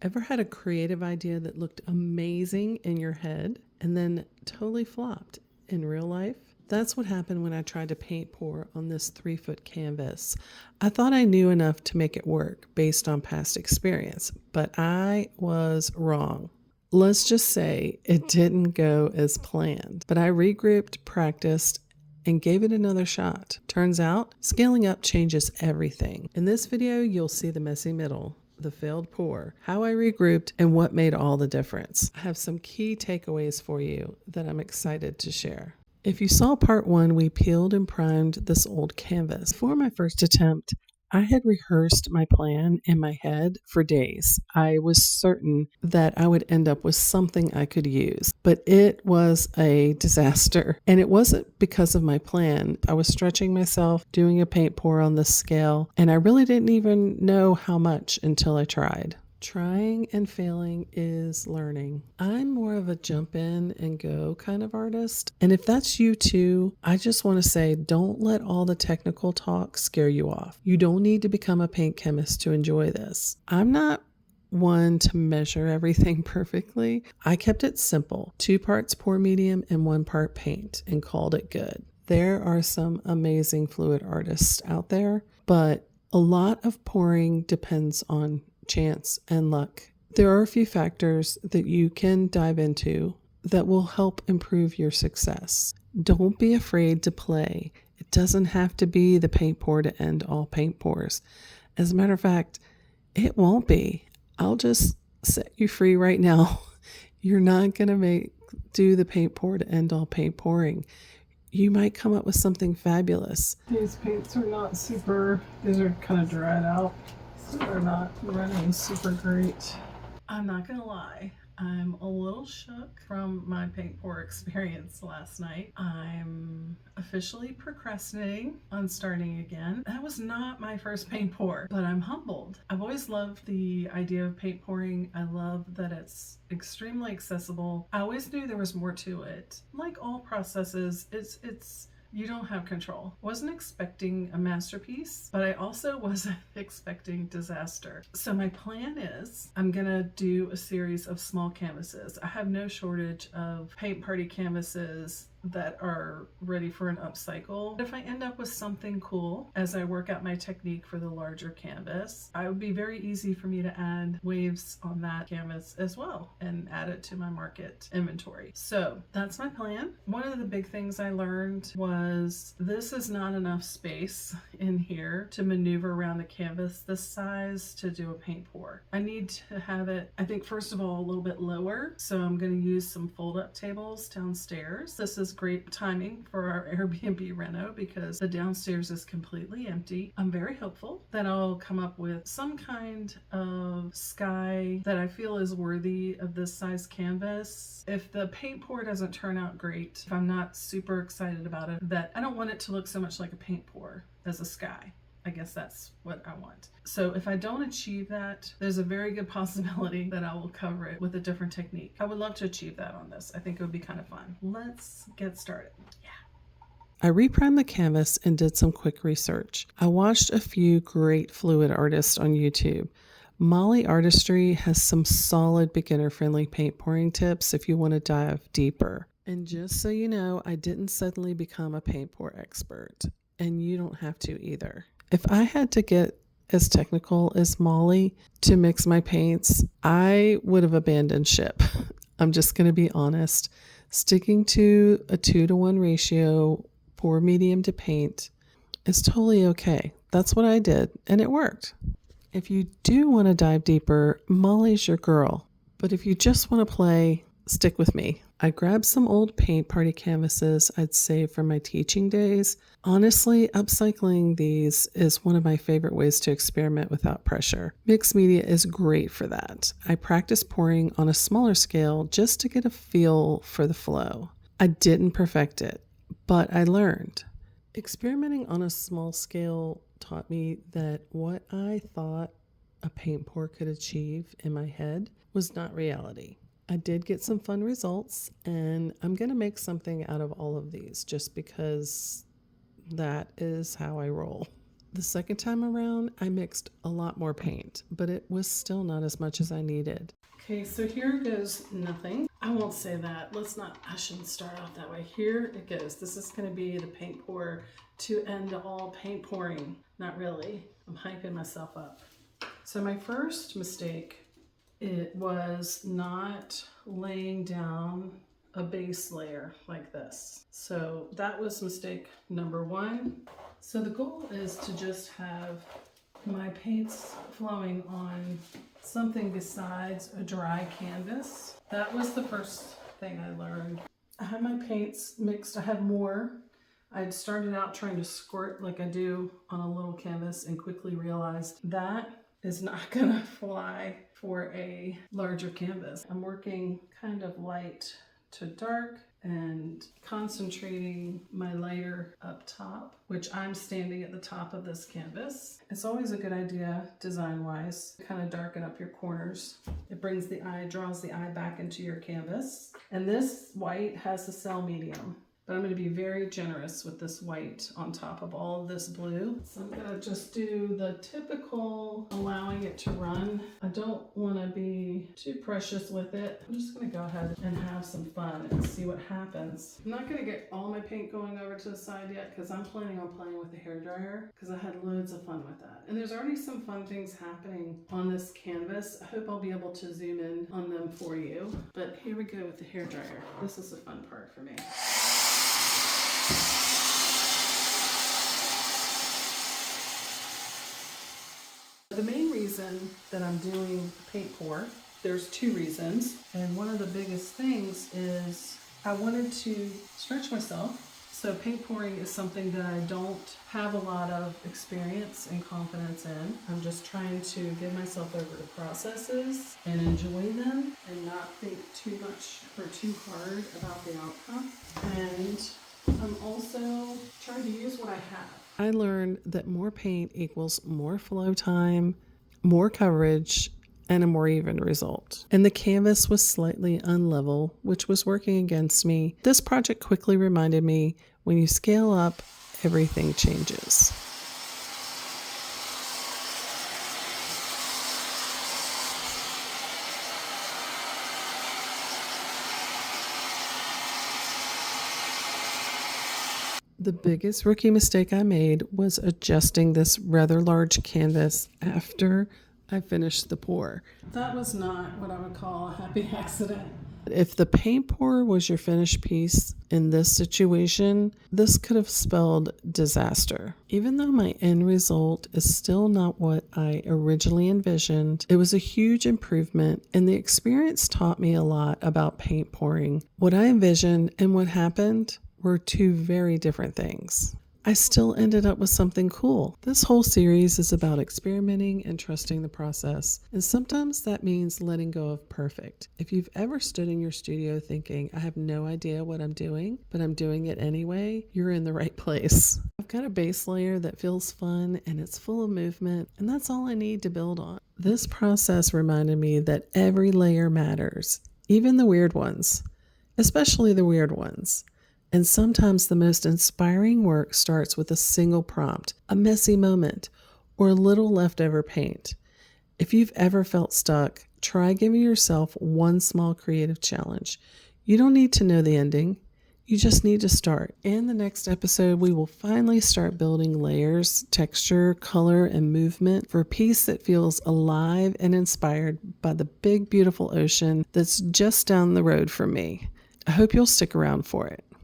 Ever had a creative idea that looked amazing in your head and then totally flopped in real life? That's what happened when I tried to paint pour on this 3-foot canvas. I thought I knew enough to make it work based on past experience, but I was wrong. Let's just say it didn't go as planned, but I regrouped, practiced, and gave it another shot. Turns out, scaling up changes everything. In this video, you'll see the messy middle, the failed pour, how I regrouped, and what made all the difference. I have some key takeaways for you that I'm excited to share. If you saw part 1, we peeled and primed this old canvas. For my first attempt, I had rehearsed my plan in my head for days. I was certain that I would end up with something I could use, but it was a disaster. And it wasn't because of my plan. I was stretching myself, doing a paint pour on this scale, and I really didn't even know how much until I tried. Trying and failing is learning. I'm more of a jump in and go kind of artist. And if that's you too, I just want to say don't let all the technical talk scare you off. You don't need to become a paint chemist to enjoy this. I'm not one to measure everything perfectly. I kept it simple, 2 parts pour medium and 1 part paint, and called it good. There are some amazing fluid artists out there, but a lot of pouring depends on chance and luck. There are a few factors that you can dive into that will help improve your success. Don't be afraid to play. It doesn't have to be the paint pour to end all paint pours. As a matter of fact, it won't be. I'll just set you free right now. You're not going to do the paint pour to end all paint pouring. You might come up with something fabulous. These paints are not these are kind of dried out. So they're not running super great. I'm not gonna lie, I'm a little shook from my paint pour experience last night. I'm officially procrastinating on starting again. That was not my first paint pour, but I'm humbled. I've always loved the idea of paint pouring. I love that it's extremely accessible. I always knew there was more to it. Like all processes, it's you don't have control. Wasn't expecting a masterpiece, but I also wasn't expecting disaster. So my plan is I'm gonna do a series of small canvases. I have no shortage of paint party canvases that are ready for an upcycle. If I end up with something cool as I work out my technique for the larger canvas, it would be very easy for me to add waves on that canvas as well and add it to my market inventory. So that's my plan. One of the big things I learned was this is not enough space in here to maneuver around the canvas this size to do a paint pour. I need to have it, I think, first of all, a little bit lower. So I'm going to use some fold-up tables downstairs. This is great timing for our Airbnb reno because the downstairs is completely empty. I'm very hopeful that I'll come up with some kind of sky that I feel is worthy of this size canvas. If the paint pour doesn't turn out great, if I'm not super excited about it, that I don't want it to look so much like a paint pour as a sky. I guess that's what I want. So if I don't achieve that, there's a very good possibility that I will cover it with a different technique. I would love to achieve that on this. I think it would be kind of fun. Let's get started. Yeah. I reprimed the canvas and did some quick research. I watched a few great fluid artists on YouTube. Molly Artistry has some solid beginner-friendly paint pouring tips if you want to dive deeper. And just so you know, I didn't suddenly become a paint pour expert, and you don't have to either. If I had to get as technical as Molly to mix my paints, I would have abandoned ship. I'm just going to be honest. Sticking to a 2-to-1 ratio, pour medium to paint, is totally okay. That's what I did, and it worked. If you do want to dive deeper, Molly's your girl. But if you just want to play, stick with me. I grabbed some old paint party canvases I'd saved from my teaching days. Honestly, upcycling these is one of my favorite ways to experiment without pressure. Mixed media is great for that. I practice pouring on a smaller scale just to get a feel for the flow. I didn't perfect it, but I learned. Experimenting on a small scale taught me that what I thought a paint pour could achieve in my head was not reality. I did get some fun results, and I'm going to make something out of all of these just because that is how I roll. The second time around, I mixed a lot more paint, but it was still not as much as I needed. Okay, so here goes nothing. I won't say that. I shouldn't start off that way. Here it goes. This is going to be the paint pour to end all paint pouring. Not really. I'm hyping myself up. So my first mistake, it was not laying down a base layer like this. So that was mistake number one. So the goal is to just have my paints flowing on something besides a dry canvas. That was the first thing I learned. I had my paints mixed. I had more. I'd started out trying to squirt like I do on a little canvas and quickly realized that is not gonna fly for a larger canvas. I'm working kind of light to dark and concentrating my lighter up top, which I'm standing at the top of this canvas. It's always a good idea, design-wise, to kind of darken up your corners. It brings the eye, draws the eye back into your canvas. And this white has a cell medium, but I'm going to be very generous with this white on top of all of this blue. So I'm going to just do the typical allowing it to run. I don't want to be too precious with it. I'm just going to go ahead and have some fun and see what happens. I'm not going to get all my paint going over to the side yet because I'm planning on playing with the hairdryer because I had loads of fun with that. And there's already some fun things happening on this canvas. I hope I'll be able to zoom in on them for you. But here we go with the hairdryer. This is the fun part for me. The main reason that I'm doing paint pour, there's two reasons, and one of the biggest things is I wanted to stretch myself. So paint pouring is something that I don't have a lot of experience and confidence in. I'm just trying to give myself over to processes and enjoy them and not think too much or too hard about the outcome. And I'm also trying to use what I have. I learned that more paint equals more flow time, more coverage, and a more even result. And the canvas was slightly unlevel, which was working against me. This project quickly reminded me, when you scale up, everything changes. The biggest rookie mistake I made was adjusting this rather large canvas after I finished the pour. That was not what I would call a happy accident. If the paint pour was your finished piece in this situation, this could have spelled disaster. Even though my end result is still not what I originally envisioned, it was a huge improvement, and the experience taught me a lot about paint pouring. What I envisioned and what happened were two very different things. I still ended up with something cool. This whole series is about experimenting and trusting the process, and sometimes that means letting go of perfect. If you've ever stood in your studio thinking, I have no idea what I'm doing, but I'm doing it anyway, you're in the right place. I've got a base layer that feels fun and it's full of movement, and that's all I need to build on. This process reminded me that every layer matters, even the weird ones, especially the weird ones. And sometimes the most inspiring work starts with a single prompt, a messy moment, or a little leftover paint. If you've ever felt stuck, try giving yourself one small creative challenge. You don't need to know the ending. You just need to start. In the next episode, we will finally start building layers, texture, color, and movement for a piece that feels alive and inspired by the big, beautiful ocean that's just down the road from me. I hope you'll stick around for it.